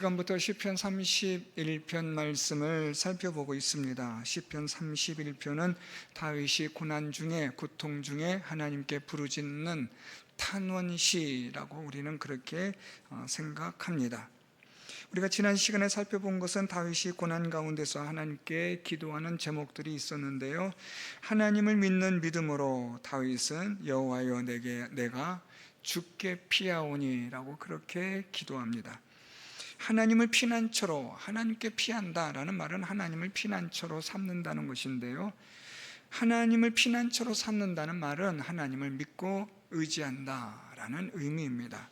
시간부터 시편 31편 말씀을 살펴보고 있습니다. 시편 31편은 다윗이 고난 중에, 고통 중에 하나님께 부르짖는 탄원시라고 우리는 그렇게 생각합니다. 우리가 지난 시간에 살펴본 것은 다윗이 고난 가운데서 하나님께 기도하는 제목들이 있었는데요, 하나님을 믿는 믿음으로 다윗은 여호와여 내가 주께 피하오니라고 그렇게 기도합니다. 하나님을 피난처로, 하나님께 피한다라는 말은 하나님을 피난처로 삼는다는 것인데요, 하나님을 피난처로 삼는다는 말은 하나님을 믿고 의지한다라는 의미입니다.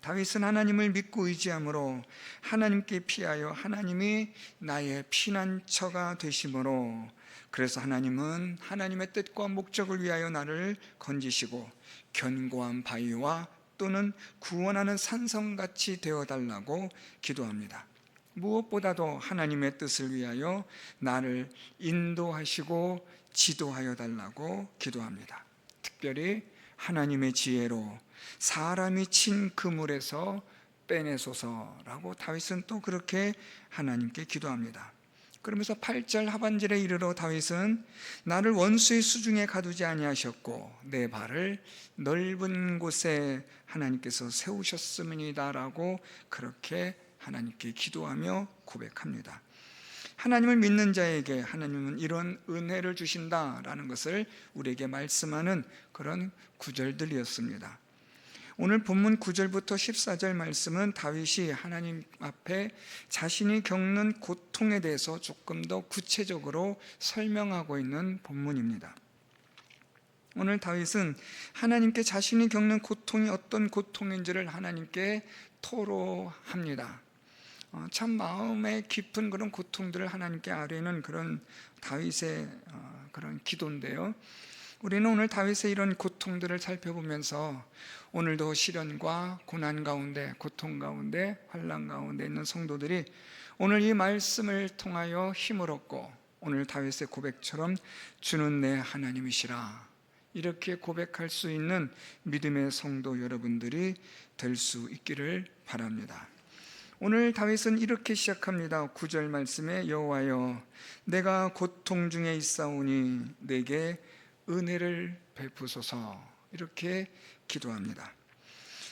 다윗은 하나님을 믿고 의지함으로 하나님께 피하여 하나님이 나의 피난처가 되심으로, 그래서 하나님은 하나님의 뜻과 목적을 위하여 나를 건지시고 견고한 바위와 또는 구원하는 산성같이 되어달라고 기도합니다. 무엇보다도 하나님의 뜻을 위하여 나를 인도하시고 지도하여 달라고 기도합니다. 특별히 하나님의 지혜로 사람이 친 그물에서 빼내소서라고 다윗은 또 그렇게 하나님께 기도합니다. 그러면서 8절 하반절에 이르러 다윗은 나를 원수의 수중에 가두지 아니하셨고 내 발을 넓은 곳에 하나님께서 세우셨음이니이다 라고 그렇게 하나님께 기도하며 고백합니다. 하나님을 믿는 자에게 하나님은 이런 은혜를 주신다라는 것을 우리에게 말씀하는 그런 구절들이었습니다. 오늘 본문 9절부터 14절 말씀은 다윗이 하나님 앞에 자신이 겪는 고통에 대해서 조금 더 구체적으로 설명하고 있는 본문입니다. 오늘 다윗은 하나님께 자신이 겪는 고통이 어떤 고통인지를 하나님께 토로합니다. 참 마음의 깊은 그런 고통들을 하나님께 아뢰는 그런 다윗의 그런 기도인데요, 우리는 오늘 다윗의 이런 고통들을 살펴보면서 오늘도 시련과 고난 가운데, 고통 가운데, 환난 가운데 있는 성도들이 오늘 이 말씀을 통하여 힘을 얻고 오늘 다윗의 고백처럼 주는 내 하나님이시라 이렇게 고백할 수 있는 믿음의 성도 여러분들이 될 수 있기를 바랍니다. 오늘 다윗은 이렇게 시작합니다. 9절 말씀에 여호와여 내가 고통 중에 있사오니 내게 은혜를 베푸소서 이렇게 기도합니다.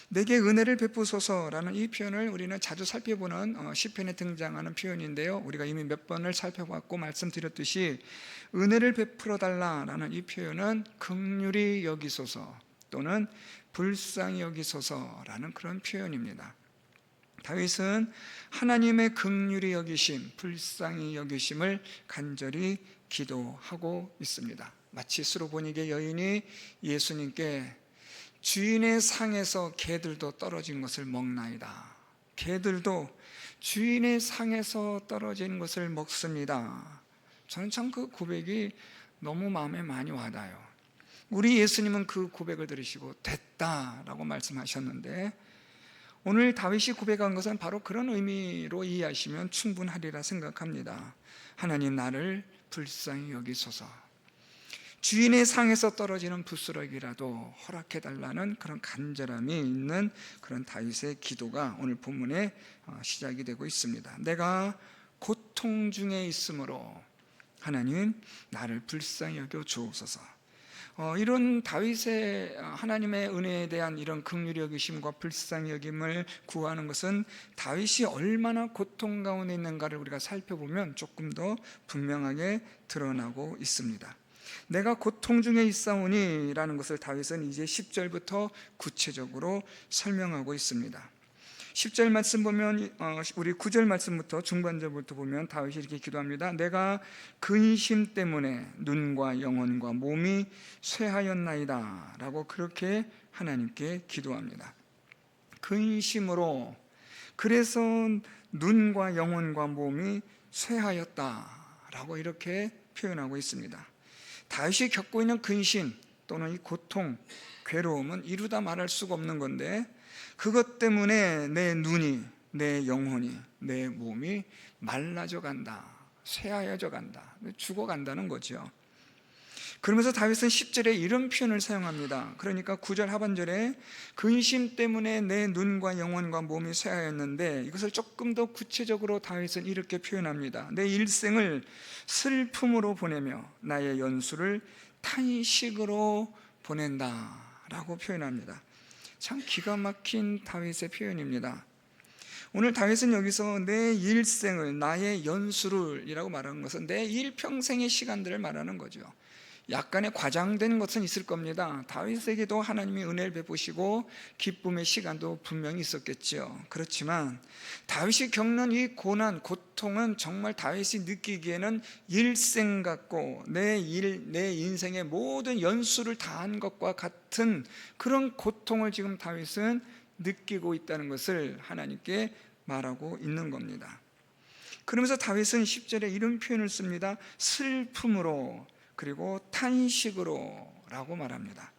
내게 은혜를 베푸소서라는 이 표현을 우리는 자주 살펴보는 시편에 등장하는 표현인데요, 우리가 이미 몇 번을 살펴봤고 말씀드렸듯이 은혜를 베풀어 달라라는 이 표현은 긍휼히 여기소서 또는 불쌍히 여기소서라는 그런 표현입니다. 다윗은 하나님의 긍휼히 여기심, 불쌍히 여기심을 간절히 기도하고 있습니다. 마치 스로보니게 여인이 예수님께 주인의 상에서 개들도 떨어진 것을 먹나이다, 개들도 주인의 상에서 떨어진 것을 먹습니다. 저는 참 그 고백이 너무 마음에 많이 와닿아요. 우리 예수님은 그 고백을 들으시고 됐다라고 말씀하셨는데, 오늘 다윗이 고백한 것은 바로 그런 의미로 이해하시면 충분하리라 생각합니다. 하나님 나를 불쌍히 여기소서, 주인의 상에서 떨어지는 부스러기라도 허락해달라는 그런 간절함이 있는 그런 다윗의 기도가 오늘 본문에 시작이 되고 있습니다. 내가 고통 중에 있으므로 하나님 나를 불쌍히 여겨 주옵소서. 이런 다윗의 하나님의 은혜에 대한 이런 긍휼히 여기심과 불쌍히 여김을 구하는 것은 다윗이 얼마나 고통 가운데 있는가를 우리가 살펴보면 조금 더 분명하게 드러나고 있습니다. 내가 고통 중에 있사오니 라는 것을 다윗은 이제 10절부터 구체적으로 설명하고 있습니다. 10절 말씀 보면, 우리 9절 말씀부터 중반절부터 보면 다윗이 이렇게 기도합니다. 내가 근심 때문에 눈과 영혼과 몸이 쇠하였나이다 라고 그렇게 하나님께 기도합니다. 근심으로, 그래서 눈과 영혼과 몸이 쇠하였다 라고 이렇게 표현하고 있습니다. 다윗이 겪고 있는 근심 또는 이 고통, 괴로움은 이루다 말할 수가 없는 건데, 그것 때문에 내 눈이, 내 영혼이, 내 몸이 말라져 간다, 쇠하여져 간다, 죽어간다는 거죠. 그러면서 다윗은 10절에 이런 표현을 사용합니다. 그러니까 9절 하반절에 근심 때문에 내 눈과 영혼과 몸이 쇠하였는데, 이것을 조금 더 구체적으로 다윗은 이렇게 표현합니다. 내 일생을 슬픔으로 보내며 나의 연수를 탄식으로 보낸다 라고 표현합니다. 참 기가 막힌 다윗의 표현입니다. 오늘 다윗은 여기서 내 일생을, 나의 연수를 이라고 말하는 것은 내 일평생의 시간들을 말하는 거죠. 약간의 과장된 것은 있을 겁니다. 다윗에게도 하나님이 은혜를 베푸시고 기쁨의 시간도 분명히 있었겠죠. 그렇지만 다윗이 겪는 이 고난, 고통은 정말 다윗이 느끼기에는 일생 같고 내 인생의 모든 연수를 다한 것과 같은 그런 고통을 지금 다윗은 느끼고 있다는 것을 하나님께 말하고 있는 겁니다. 그러면서 다윗은 10절에 이런 표현을 씁니다. 슬픔으로 그리고 탄식으로 라고 말합니다.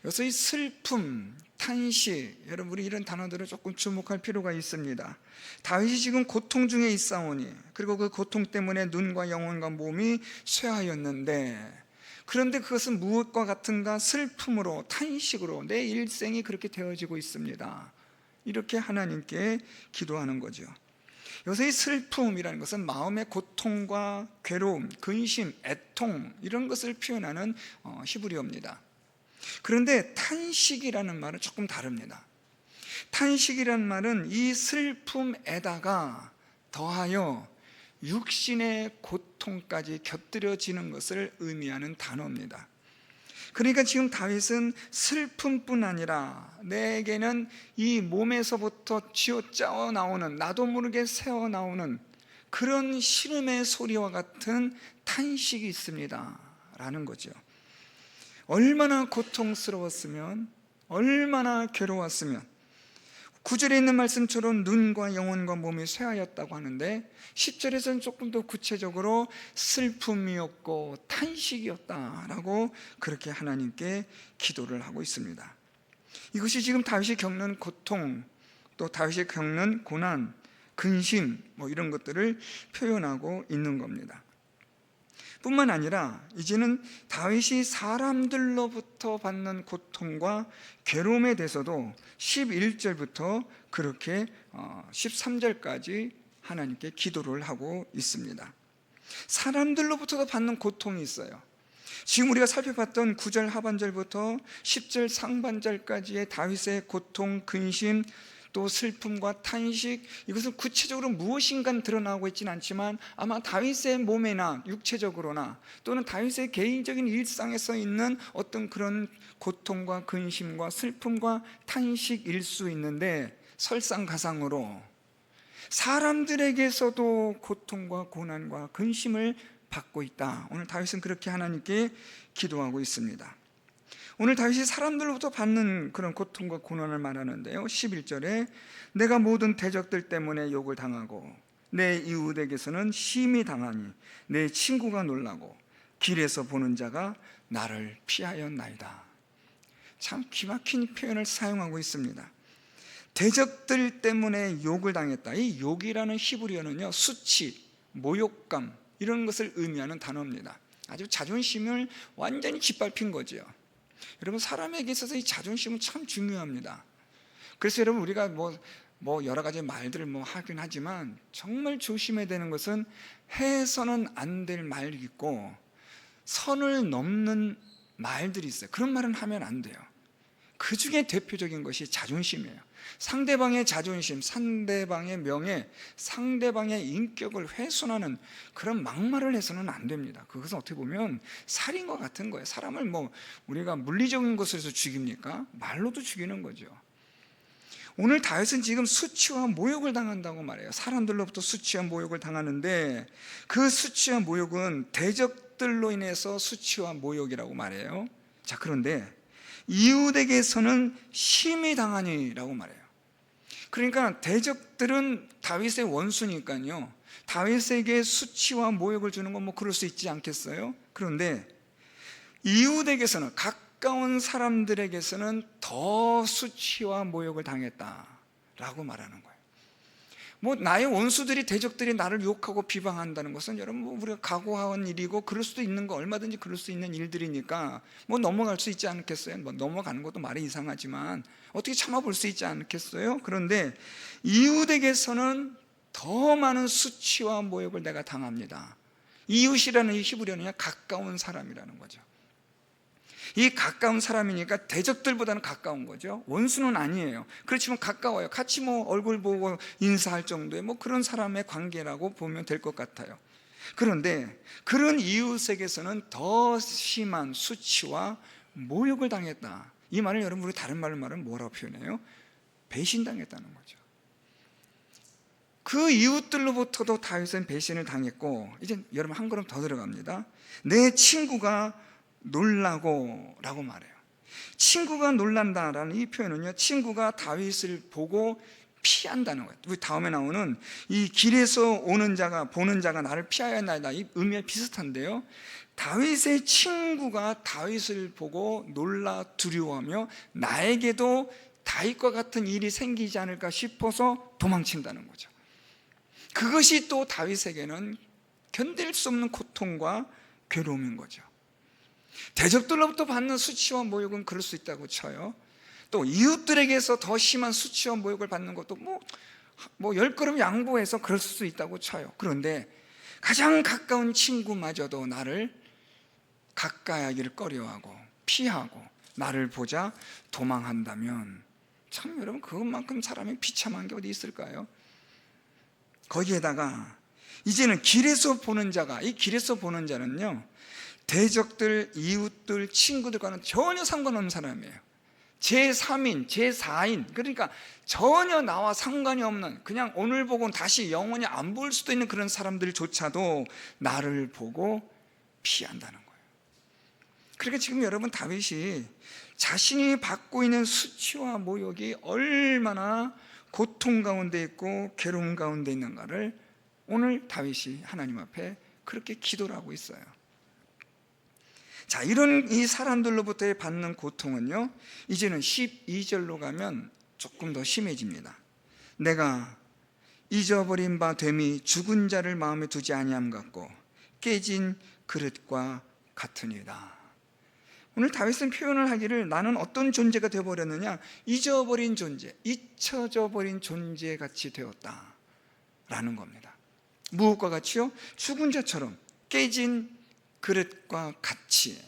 여기서 이 슬픔, 탄식, 여러분 우리 이런 단어들을 조금 주목할 필요가 있습니다. 다윗이 지금 고통 중에 있사오니, 그리고 그 고통 때문에 눈과 영혼과 몸이 쇠하였는데, 그런데 그것은 무엇과 같은가? 슬픔으로, 탄식으로 내 일생이 그렇게 되어지고 있습니다. 이렇게 하나님께 기도하는 거죠. 여기서 이 슬픔이라는 것은 마음의 고통과 괴로움, 근심, 애통 이런 것을 표현하는 히브리어입니다. 그런데 탄식이라는 말은 조금 다릅니다. 탄식이라는 말은 이 슬픔에다가 더하여 육신의 고통까지 곁들여지는 것을 의미하는 단어입니다. 그러니까 지금 다윗은 슬픔뿐 아니라 내게는 이 몸에서부터 쥐어짜어 나오는, 나도 모르게 새어 나오는 그런 시름의 소리와 같은 탄식이 있습니다 라는 거죠. 얼마나 고통스러웠으면, 얼마나 괴로웠으면. 9절에 있는 말씀처럼 눈과 영혼과 몸이 쇠하였다고 하는데 10절에서는 조금 더 구체적으로 슬픔이었고 탄식이었다라고 그렇게 하나님께 기도를 하고 있습니다. 이것이 지금 다윗이 겪는 고통, 또 다윗이 겪는 고난, 근심 이런 것들을 표현하고 있는 겁니다. 뿐만 아니라 이제는 다윗이 사람들로부터 받는 고통과 괴로움에 대해서도 11절부터 그렇게 13절까지 하나님께 기도를 하고 있습니다. 사람들로부터도 받는 고통이 있어요. 지금 우리가 살펴봤던 9절 하반절부터 10절 상반절까지의 다윗의 고통, 근심, 또 슬픔과 탄식, 이것은 구체적으로 무엇인가 드러나고 있지는 않지만 아마 다윗의 몸에나 육체적으로나 또는 다윗의 개인적인 일상에서 있는 어떤 그런 고통과 근심과 슬픔과 탄식일 수 있는데, 설상가상으로 사람들에게서도 고통과 고난과 근심을 받고 있다. 오늘 다윗은 그렇게 하나님께 기도하고 있습니다. 오늘 다윗이 사람들로부터 받는 그런 고통과 고난을 말하는데요, 11절에 내가 모든 대적들 때문에 욕을 당하고 내 이웃에게서는 심히 당하니 내 친구가 놀라고 길에서 보는 자가 나를 피하였나이다. 참 기막힌 표현을 사용하고 있습니다. 대적들 때문에 욕을 당했다. 이 욕이라는 히브리어는요, 수치, 모욕감 이런 것을 의미하는 단어입니다. 아주 자존심을 완전히 짓밟힌 거죠. 여러분, 사람에게 있어서 이 자존심은 참 중요합니다. 그래서 여러분, 우리가 여러 가지 말들을 하긴 하지만 정말 조심해야 되는 것은 해서는 안 될 말이 있고 선을 넘는 말들이 있어요. 그런 말은 하면 안 돼요. 그 중에 대표적인 것이 자존심이에요. 상대방의 자존심, 상대방의 명예, 상대방의 인격을 훼손하는 그런 막말을 해서는 안 됩니다. 그것은 어떻게 보면 살인과 같은 거예요. 사람을 우리가 물리적인 것에서 죽입니까? 말로도 죽이는 거죠. 오늘 다윗은 지금 수치와 모욕을 당한다고 말해요. 사람들로부터 수치와 모욕을 당하는데 그 수치와 모욕은 대적들로 인해서 수치와 모욕이라고 말해요. 자, 그런데 이웃에게서는 심히 당하니라고 말해요. 그러니까 대적들은 다윗의 원수니까요, 다윗에게 수치와 모욕을 주는 건 그럴 수 있지 않겠어요? 그런데 이웃에게서는, 가까운 사람들에게서는 더 수치와 모욕을 당했다라고 말하는 거예요. 뭐 나의 원수들이, 대적들이 나를 욕하고 비방한다는 것은 여러분 뭐 우리가 각오한 일이고 그럴 수도 있는 거, 얼마든지 그럴 수 있는 일들이니까 뭐 넘어갈 수 있지 않겠어요? 뭐 넘어가는 것도 말이 이상하지만 어떻게 참아볼 수 있지 않겠어요? 그런데 이웃에게서는 더 많은 수치와 모욕을 내가 당합니다. 이웃이라는 이 히브리어는 가까운 사람이라는 거죠. 이 가까운 사람이니까 대적들보다는 가까운 거죠. 원수는 아니에요. 그렇지만 가까워요. 같이 뭐 얼굴 보고 인사할 정도의 뭐 그런 사람의 관계라고 보면 될 것 같아요. 그런데 그런 이웃에게서는 더 심한 수치와 모욕을 당했다. 이 말을 여러분 우리 다른 말로 말하면 뭐라고 표현해요? 배신당했다는 거죠. 그 이웃들로부터도 다윗은 배신을 당했고, 이제 여러분 한 걸음 더 들어갑니다. 내 친구가 놀라고 라고 말해요. 친구가 놀란다라는 이 표현은요, 친구가 다윗을 보고 피한다는 거예요. 우리 다음에 나오는 이 길에서 오는 자가 보는 자가 나를 피하여야 한다, 이 의미가 비슷한데요, 다윗의 친구가 다윗을 보고 놀라 두려워하며 나에게도 다윗과 같은 일이 생기지 않을까 싶어서 도망친다는 거죠. 그것이 또 다윗에게는 견딜 수 없는 고통과 괴로움인 거죠. 대적들로부터 받는 수치와 모욕은 그럴 수 있다고 쳐요. 또 이웃들에게서 더 심한 수치와 모욕을 받는 것도 뭐 10걸음 양보해서 그럴 수 있다고 쳐요. 그런데 가장 가까운 친구마저도 나를 가까이 하기를 꺼려하고 피하고 나를 보자 도망한다면, 참 여러분 그것만큼 사람이 비참한 게 어디 있을까요? 거기에다가 이제는 길에서 보는 자가, 이 길에서 보는 자는요, 대적들, 이웃들, 친구들과는 전혀 상관없는 사람이에요. 제3인, 제4인, 그러니까 전혀 나와 상관이 없는, 그냥 오늘 보고는 다시 영원히 안 볼 수도 있는 그런 사람들조차도 나를 보고 피한다는 거예요. 그러니까 지금 여러분 다윗이 자신이 받고 있는 수치와 모욕이 얼마나 고통 가운데 있고 괴로움 가운데 있는가를 오늘 다윗이 하나님 앞에 그렇게 기도를 하고 있어요. 자, 이런 이 사람들로부터 받는 고통은요, 이제는 12절로 가면 조금 더 심해집니다. 내가 잊어버린 바 됨이 죽은 자를 마음에 두지 아니함 같고 깨진 그릇과 같으니라. 오늘 다윗은 표현을 하기를 나는 어떤 존재가 되어버렸느냐, 잊어버린 존재, 잊혀져 버린 존재같이 되었다 라는 겁니다. 무엇과 같이요? 죽은 자처럼, 깨진 그릇과 같이.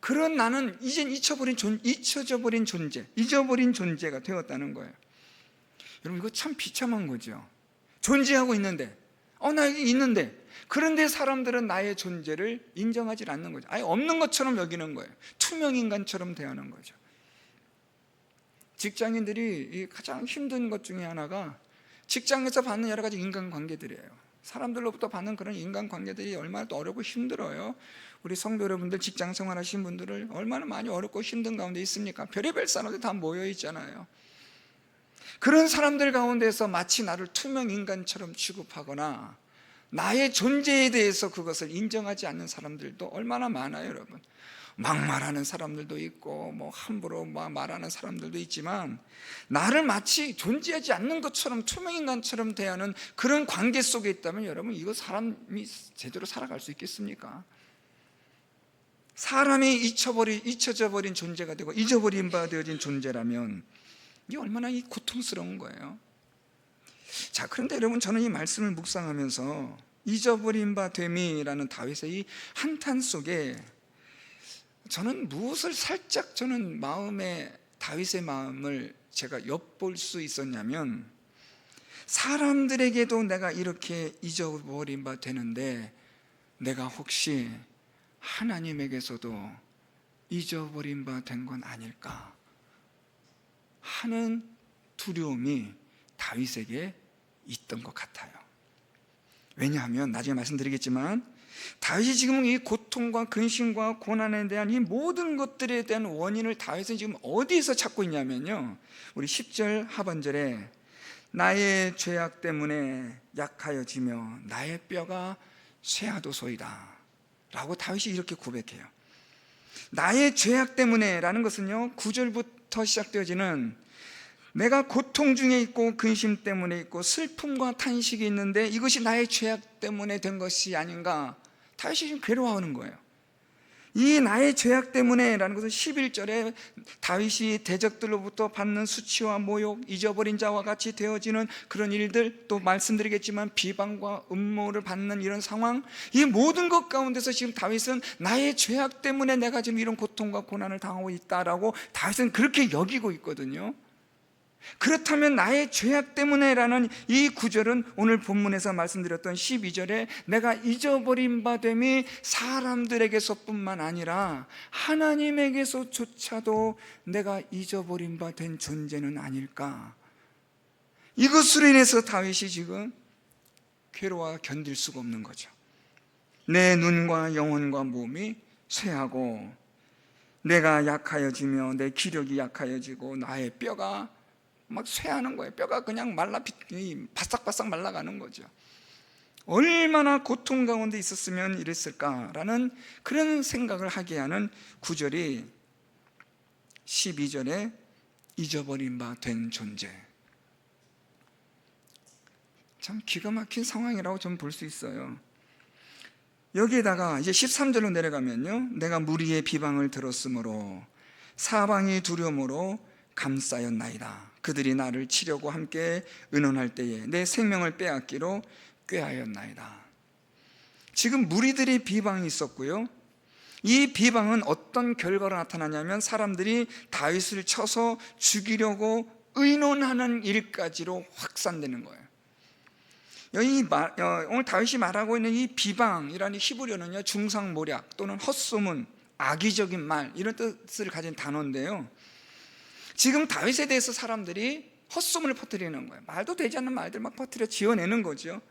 그런 나는 이젠 잊혀져 버린 존재, 잊어버린 존재가 되었다는 거예요. 여러분 이거 참 비참한 거죠. 존재하고 있는데, 나 여기 있는데, 그런데 사람들은 나의 존재를 인정하지 않는 거죠. 아예 없는 것처럼 여기는 거예요. 투명인간처럼 대하는 거죠. 직장인들이 가장 힘든 것 중에 하나가 직장에서 받는 여러 가지 인간관계들이에요. 사람들로부터 받는 그런 인간관계들이 얼마나 또 어렵고 힘들어요. 우리 성도 여러분들, 직장 생활하신 분들을 얼마나 많이 어렵고 힘든 가운데 있습니까? 별의별 사람들 다 모여 있잖아요. 그런 사람들 가운데서 마치 나를 투명인간처럼 취급하거나 나의 존재에 대해서 그것을 인정하지 않는 사람들도 얼마나 많아요, 여러분. 막말하는 사람들도 있고 함부로 말하는 사람들도 있지만, 나를 마치 존재하지 않는 것처럼 투명인간처럼 대하는 그런 관계 속에 있다면 여러분, 이거 사람이 제대로 살아갈 수 있겠습니까? 사람이 잊혀져 버린 존재가 되고 잊어버린 바 되어진 존재라면 이게 얼마나 고통스러운 거예요. 자, 그런데 여러분, 저는 이 말씀을 묵상하면서 잊어버린 바 됨이라는 다윗의 이 한탄 속에 저는 무엇을 살짝 다윗의 마음을 제가 엿볼 수 있었냐면, 사람들에게도 내가 이렇게 잊어버린 바 되는데 내가 혹시 하나님에게서도 잊어버린 바 된 건 아닐까 하는 두려움이 다윗에게 있던 것 같아요. 왜냐하면 나중에 말씀드리겠지만, 다윗이 지금 이 고통과 근심과 고난에 대한 이 모든 것들에 대한 원인을 다윗은 지금 어디에서 찾고 있냐면요, 우리 10절 하반절에 나의 죄악 때문에 약하여지며 나의 뼈가 쇠하도소이다 라고 다윗이 이렇게 고백해요. 나의 죄악 때문에 라는 것은요, 9절부터 시작되어지는 내가 고통 중에 있고 근심 때문에 있고 슬픔과 탄식이 있는데 이것이 나의 죄악 때문에 된 것이 아닌가. 다윗이 지금 괴로워하는 거예요. 이 나의 죄악 때문에 라는 것은 11절에 다윗이 대적들로부터 받는 수치와 모욕, 잊어버린 자와 같이 되어지는 그런 일들, 또 말씀드리겠지만 비방과 음모를 받는 이런 상황, 이 모든 것 가운데서 지금 다윗은 나의 죄악 때문에 내가 지금 이런 고통과 고난을 당하고 있다라고 다윗은 그렇게 여기고 있거든요. 그렇다면 나의 죄악 때문에 라는 이 구절은 오늘 본문에서 말씀드렸던 12절에 내가 잊어버린 바 됨이 사람들에게서뿐만 아니라 하나님에게서조차도 내가 잊어버린 바 된 존재는 아닐까. 이것으로 인해서 다윗이 지금 괴로워 견딜 수가 없는 거죠. 내 눈과 영혼과 몸이 쇠하고 내가 약하여지며 내 기력이 약하여지고 나의 뼈가 막 쇠하는 거예요. 뼈가 그냥 바싹바싹 말라가는 거죠. 얼마나 고통 가운데 있었으면 이랬을까라는 그런 생각을 하게 하는 구절이 12절에 잊어버린 바 된 존재. 참 기가 막힌 상황이라고 좀 볼 수 있어요. 여기에다가 이제 13절로 내려가면요, 내가 무리의 비방을 들었으므로 사방이 두려움으로 감싸였나이다. 그들이 나를 치려고 함께 의논할 때에 내 생명을 빼앗기로 꾀하였나이다. 지금 무리들의 비방이 있었고요, 이 비방은 어떤 결과로 나타나냐면 사람들이 다윗을 쳐서 죽이려고 의논하는 일까지로 확산되는 거예요. 오늘 다윗이 말하고 있는 이 비방이라는 히브리어는요, 중상모략 또는 헛소문, 악의적인 말, 이런 뜻을 가진 단어인데요, 지금 다윗에 대해서 사람들이 헛소문을 퍼뜨리는 거예요. 말도 되지 않는 말들 막 퍼뜨려 지어내는 거죠.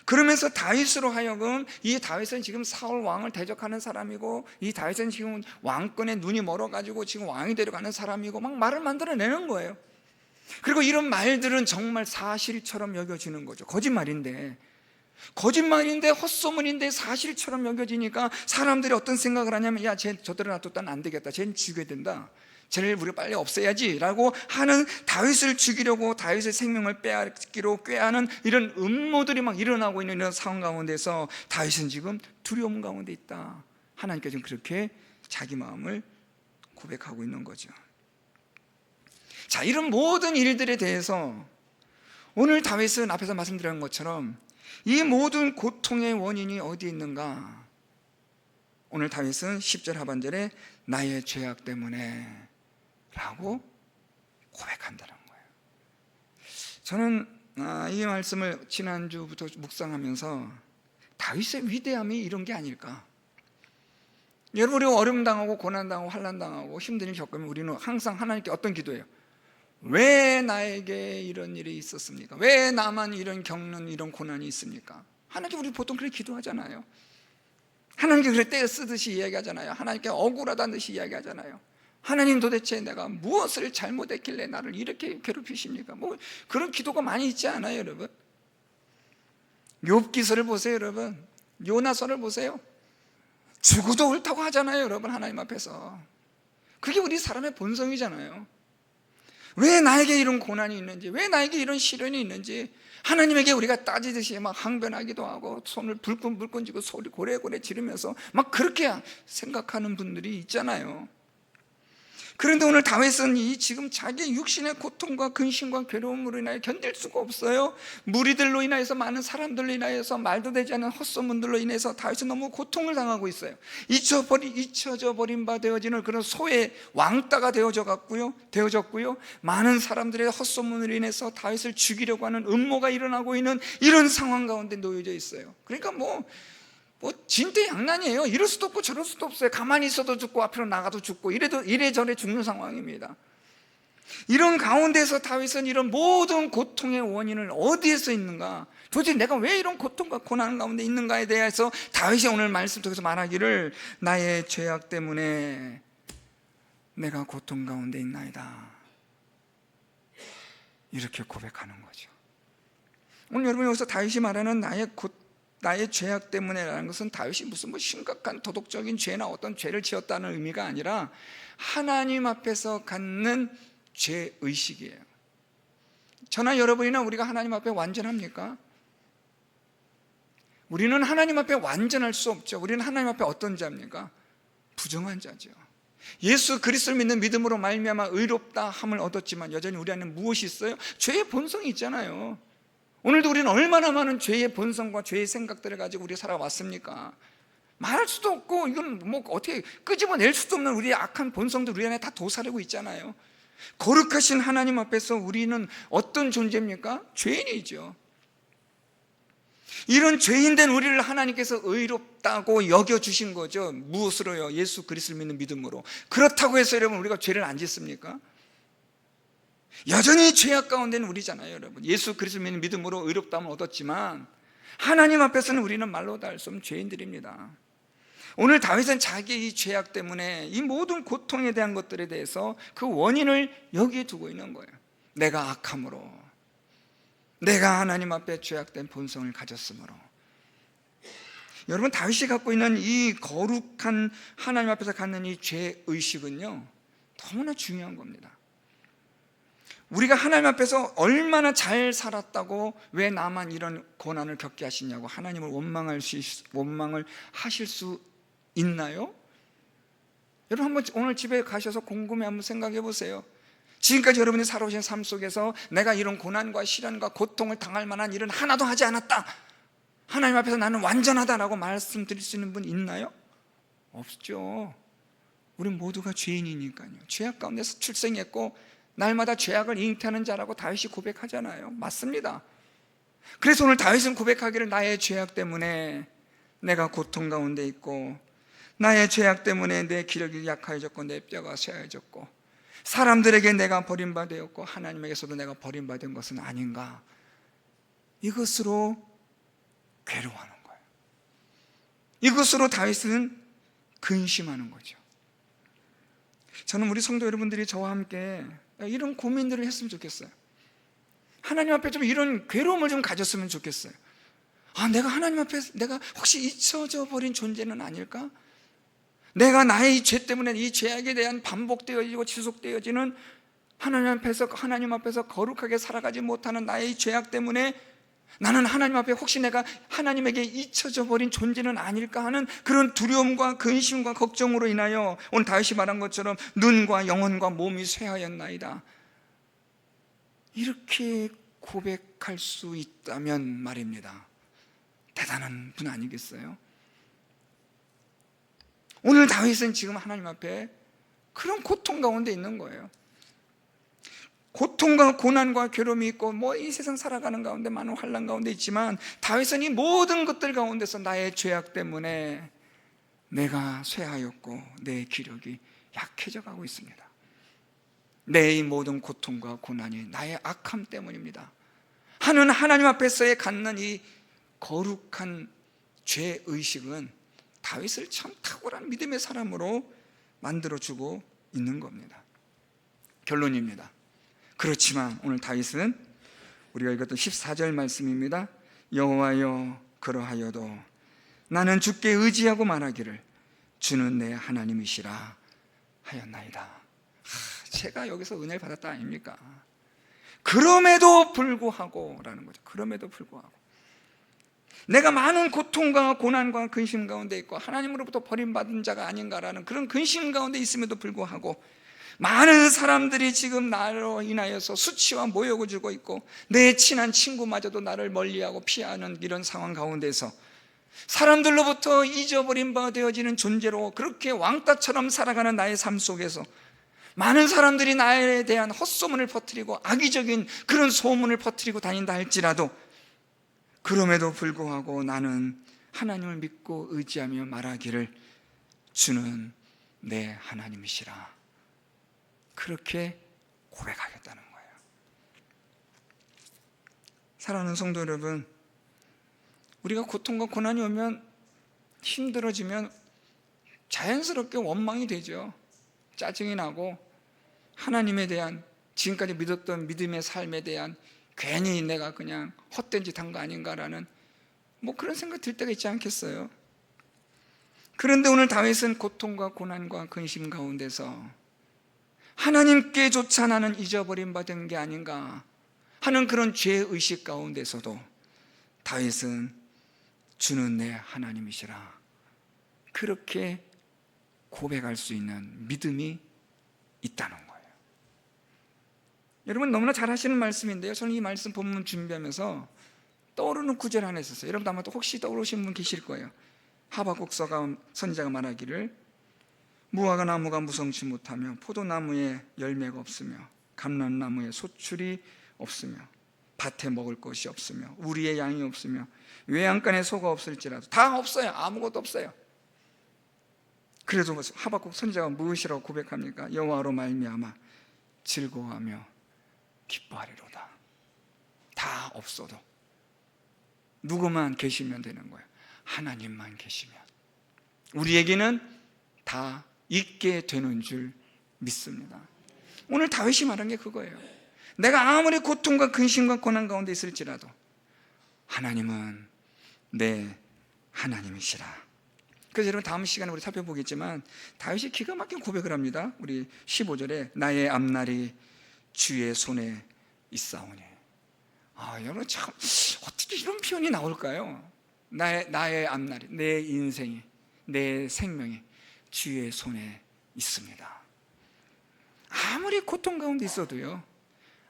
그러면서 다윗으로 하여금, 이 다윗은 지금 사울 왕을 대적하는 사람이고, 이 다윗은 지금 왕권에 눈이 멀어가지고 지금 왕이 되려가는 사람이고, 막 말을 만들어내는 거예요. 그리고 이런 말들은 정말 사실처럼 여겨지는 거죠. 거짓말인데 헛소문인데 사실처럼 여겨지니까 사람들이 어떤 생각을 하냐면, 야, 저들을 놔뒀다는 안 되겠다, 쟤는 죽여야 된다, 쟤를 우리가 빨리 없애야지 라고 하는, 다윗을 죽이려고 다윗의 생명을 빼앗기로 꾀하는 이런 음모들이 막 일어나고 있는 이런 상황 가운데서 다윗은 지금 두려움 가운데 있다. 하나님께 지금 그렇게 자기 마음을 고백하고 있는 거죠. 자, 이런 모든 일들에 대해서 오늘 다윗은 앞에서 말씀드린 것처럼 이 모든 고통의 원인이 어디에 있는가? 오늘 다윗은 10절 하반절에 나의 죄악 때문에 라고 고백한다는 거예요. 저는 이 말씀을 지난주부터 묵상하면서 다윗의 위대함이 이런 게 아닐까. 여러분, 우리가 어려움 당하고 고난 당하고 환난 당하고 힘든 일 겪으면 우리는 항상 하나님께 어떤 기도해요? 왜 나에게 이런 일이 있었습니까? 왜 나만 이런 겪는 이런 고난이 있습니까? 하나님께 우리 보통 그렇게 기도하잖아요. 하나님께 그래 떼어 쓰듯이 이야기하잖아요. 하나님께 억울하다는 듯이 이야기하잖아요. 하나님, 도대체 내가 무엇을 잘못했길래 나를 이렇게 괴롭히십니까? 뭐 그런 기도가 많이 있지 않아요, 여러분? 욥기서를 보세요, 여러분. 요나서를 보세요. 죽어도 옳다고 하잖아요, 여러분. 하나님 앞에서. 그게 우리 사람의 본성이잖아요. 왜 나에게 이런 고난이 있는지, 왜 나에게 이런 시련이 있는지 하나님에게 우리가 따지듯이 막 항변하기도 하고 손을 불끈불끈 쥐고 소리 고래고래 지르면서 막 그렇게 생각하는 분들이 있잖아요. 그런데 오늘 다윗은 이 지금 자기 육신의 고통과 근심과 괴로움으로 인하여 견딜 수가 없어요. 무리들로 인하여서, 많은 사람들로 인하여서, 말도 되지 않는 헛소문들로 인해서 다윗은 너무 고통을 당하고 있어요. 잊혀져 버린 바 되어지는 그런 소의 왕따가 되어졌고요. 많은 사람들의 헛소문으로 인해서 다윗을 죽이려고 하는 음모가 일어나고 있는 이런 상황 가운데 놓여져 있어요. 그러니까 뭐 진퇴양난이에요. 이럴 수도 없고 저럴 수도 없어요. 가만히 있어도 죽고 앞으로 나가도 죽고 이래저래 죽는 상황입니다. 이런 가운데서 다윗은 이런 모든 고통의 원인을 어디에서 있는가, 도대체 내가 왜 이런 고통과 고난 가운데 있는가에 대해서 다윗이 오늘 말씀 통해서 말하기를 나의 죄악 때문에 내가 고통 가운데 있나이다, 이렇게 고백하는 거죠. 오늘 여러분, 여기서 다윗이 말하는 나의 죄악 때문에라는 것은 다윗이 무슨 심각한 도덕적인 죄나 어떤 죄를 지었다는 의미가 아니라 하나님 앞에서 갖는 죄의식이에요. 저나 여러분이나 우리가 하나님 앞에 완전합니까? 우리는 하나님 앞에 완전할 수 없죠. 우리는 하나님 앞에 어떤 자입니까? 부정한 자죠. 예수 그리스도를 믿는 믿음으로 말미암아 의롭다 함을 얻었지만 여전히 우리 안에 무엇이 있어요? 죄의 본성이 있잖아요. 오늘도 우리는 얼마나 많은 죄의 본성과 죄의 생각들을 가지고 우리 살아왔습니까? 말할 수도 없고 이건 뭐 어떻게 끄집어낼 수도 없는 우리의 악한 본성들 우리 안에 다 도사리고 있잖아요. 거룩하신 하나님 앞에서 우리는 어떤 존재입니까? 죄인이죠. 이런 죄인된 우리를 하나님께서 의롭다고 여겨주신 거죠. 무엇으로요? 예수 그리스도를 믿는 믿음으로. 그렇다고 해서 여러분 우리가 죄를 안 짓습니까? 여전히 죄악 가운데는 우리잖아요, 여러분. 예수 그리스도를 믿는 믿음으로 의롭다함을 얻었지만 하나님 앞에서는 우리는 말로 다 할 수 없는 죄인들입니다. 오늘 다윗은 자기의 이 죄악 때문에 이 모든 고통에 대한 것들에 대해서 그 원인을 여기에 두고 있는 거예요. 내가 악함으로, 내가 하나님 앞에 죄악된 본성을 가졌으므로. 여러분, 다윗이 갖고 있는 이 거룩한 하나님 앞에서 갖는 이 죄의식은요 너무나 중요한 겁니다. 우리가 하나님 앞에서 얼마나 잘 살았다고 왜 나만 이런 고난을 겪게 하시냐고 하나님을 원망을 하실 수 있나요? 여러분 한번 오늘 집에 가셔서 곰곰이 한번 생각해 보세요. 지금까지 여러분이 살아오신 삶 속에서 내가 이런 고난과 시련과 고통을 당할 만한 일은 하나도 하지 않았다, 하나님 앞에서 나는 완전하다라고 말씀드릴 수 있는 분 있나요? 없죠. 우린 모두가 죄인이니까요. 죄악 가운데서 출생했고 날마다 죄악을 잉태하는 자라고 다윗이 고백하잖아요. 맞습니다. 그래서 오늘 다윗은 고백하기를 나의 죄악 때문에 내가 고통 가운데 있고 나의 죄악 때문에 내 기력이 약해졌고 내 뼈가 쇠해졌고 사람들에게 내가 버림받았고 하나님에게서도 내가 버림받은 것은 아닌가, 이것으로 괴로워하는 거예요. 이것으로 다윗은 근심하는 거죠. 저는 우리 성도 여러분들이 저와 함께 이런 고민들을 했으면 좋겠어요. 하나님 앞에 좀 이런 괴로움을 좀 가졌으면 좋겠어요. 내가 하나님 앞에 내가 혹시 잊혀져 버린 존재는 아닐까? 내가 나의 죄 때문에 이 죄악에 대한 반복되어지고 지속되어지는 하나님 앞에서 거룩하게 살아가지 못하는 나의 죄악 때문에 나는 하나님 앞에 혹시 내가 하나님에게 잊혀져 버린 존재는 아닐까 하는 그런 두려움과 근심과 걱정으로 인하여 오늘 다윗이 말한 것처럼 눈과 영혼과 몸이 쇠하였나이다, 이렇게 고백할 수 있다면 말입니다. 대단한 분 아니겠어요? 오늘 다윗은 지금 하나님 앞에 그런 고통 가운데 있는 거예요. 고통과 고난과 괴로움이 있고 이 세상 살아가는 가운데 많은 환난 가운데 있지만 다윗은 이 모든 것들 가운데서 나의 죄악 때문에 내가 쇠하였고 내 기력이 약해져 가고 있습니다. 내 이 모든 고통과 고난이 나의 악함 때문입니다 하는 하나님 앞에서의 갖는 이 거룩한 죄의식은 다윗을 참 탁월한 믿음의 사람으로 만들어주고 있는 겁니다. 결론입니다. 그렇지만 오늘 다윗은 우리가 읽었던 14절 말씀입니다. 여호와여 그러하여도 나는 주께 의지하고 말하기를 주는 내 하나님이시라 하였나이다. 제가 여기서 은혜를 받았다 아닙니까? 그럼에도 불구하고 라는 거죠. 그럼에도 불구하고 내가 많은 고통과 고난과 근심 가운데 있고 하나님으로부터 버림받은 자가 아닌가라는 그런 근심 가운데 있음에도 불구하고 많은 사람들이 지금 나로 인하여서 수치와 모욕을 주고 있고 내 친한 친구마저도 나를 멀리하고 피하는 이런 상황 가운데서 사람들로부터 잊어버린 바 되어지는 존재로 그렇게 왕따처럼 살아가는 나의 삶 속에서 많은 사람들이 나에 대한 헛소문을 퍼뜨리고 악의적인 그런 소문을 퍼뜨리고 다닌다 할지라도 그럼에도 불구하고 나는 하나님을 믿고 의지하며 말하기를 주는 내 하나님이시라, 그렇게 고백하겠다는 거예요. 사랑하는 성도 여러분, 우리가 고통과 고난이 오면 힘들어지면 자연스럽게 원망이 되죠. 짜증이 나고 하나님에 대한 지금까지 믿었던 믿음의 삶에 대한 괜히 내가 그냥 헛된 짓 한 거 아닌가라는 그런 생각 들 때가 있지 않겠어요? 그런데 오늘 다윗은 고통과 고난과 근심 가운데서 하나님께조차 나는 잊어버림 받은 게 아닌가, 하는 그런 죄의식 가운데서도 다윗은 주는 내 하나님이시라 그렇게 고백할 수 있는 믿음이 있다는 거예요. 여러분 너무나 잘 하시는 말씀인데요, 저는 이 말씀 본문 준비하면서 떠오르는 구절 하나 있었어요. 여러분 아마 또 혹시 떠오르신 분 계실 거예요. 하박국 선지자가 말하기를 무화과 나무가 무성치 못하며 포도나무에 열매가 없으며 감람나무에 소출이 없으며 밭에 먹을 것이 없으며 우리의 양이 없으며 외양간에 소가 없을지라도 다 없어요. 아무것도 없어요. 그래도 하박국 선지자가 무엇이라고 고백합니까? 여호와로 말미암아 즐거워하며 기뻐하리로다. 다 없어도 누구만 계시면 되는 거예요. 하나님만 계시면 우리에게는 다 있게 되는 줄 믿습니다. 오늘 다윗이 말한 게 그거예요. 내가 아무리 고통과 근심과 고난 가운데 있을지라도 하나님은 내 하나님이시라. 그래서 여러분 다음 시간에 우리 살펴보겠지만 다윗이 기가 막힌 고백을 합니다. 우리 15절에 나의 앞날이 주의 손에 있사오니. 여러분 참 어떻게 이런 표현이 나올까요? 나의 앞날이, 내 인생이, 내 생명이 주의 손에 있습니다. 아무리 고통 가운데 있어도요,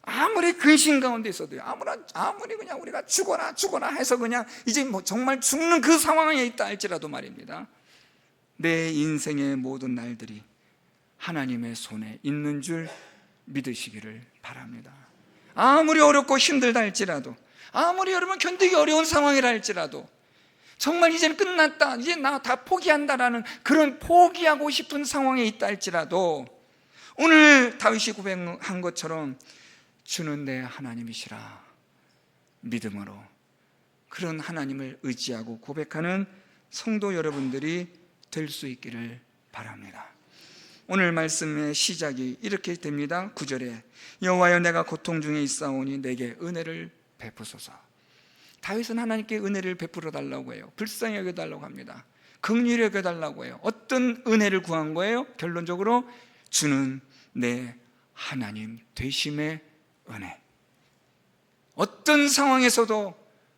아무리 근심 가운데 있어도요, 아무리 그냥 우리가 죽어라 해서 그냥 이제 뭐 정말 죽는 그 상황에 있다 할지라도 말입니다, 내 인생의 모든 날들이 하나님의 손에 있는 줄 믿으시기를 바랍니다. 아무리 어렵고 힘들다 할지라도, 아무리 여러분 견디기 어려운 상황이라 할지라도, 정말 이제는 끝났다, 이제 나 다 포기한다라는 그런 포기하고 싶은 상황에 있다 할지라도 오늘 다윗이 고백한 것처럼 주는 내 하나님이시라 믿음으로 그런 하나님을 의지하고 고백하는 성도 여러분들이 될 수 있기를 바랍니다. 오늘 말씀의 시작이 이렇게 됩니다. 9절에 여호와여 내가 고통 중에 있사오니 내게 은혜를 베푸소서. 다윗은 하나님께 은혜를 베풀어 달라고 해요. 불쌍히 여겨달라고 합니다. 긍휼히 여겨달라고 해요. 어떤 은혜를 구한 거예요? 결론적으로 주는 내 하나님 되심의 은혜. 어떤 상황에서도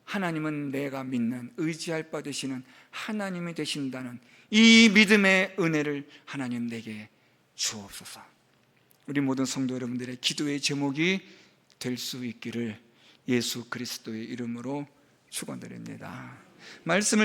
하나님은 내가 믿는 의지할 바 되시는 하나님이 되신다는 이 믿음의 은혜를 하나님 내게 주옵소서. 우리 모든 성도 여러분들의 기도의 제목이 될 수 있기를 예수 그리스도의 이름으로 축원드립니다. 말씀을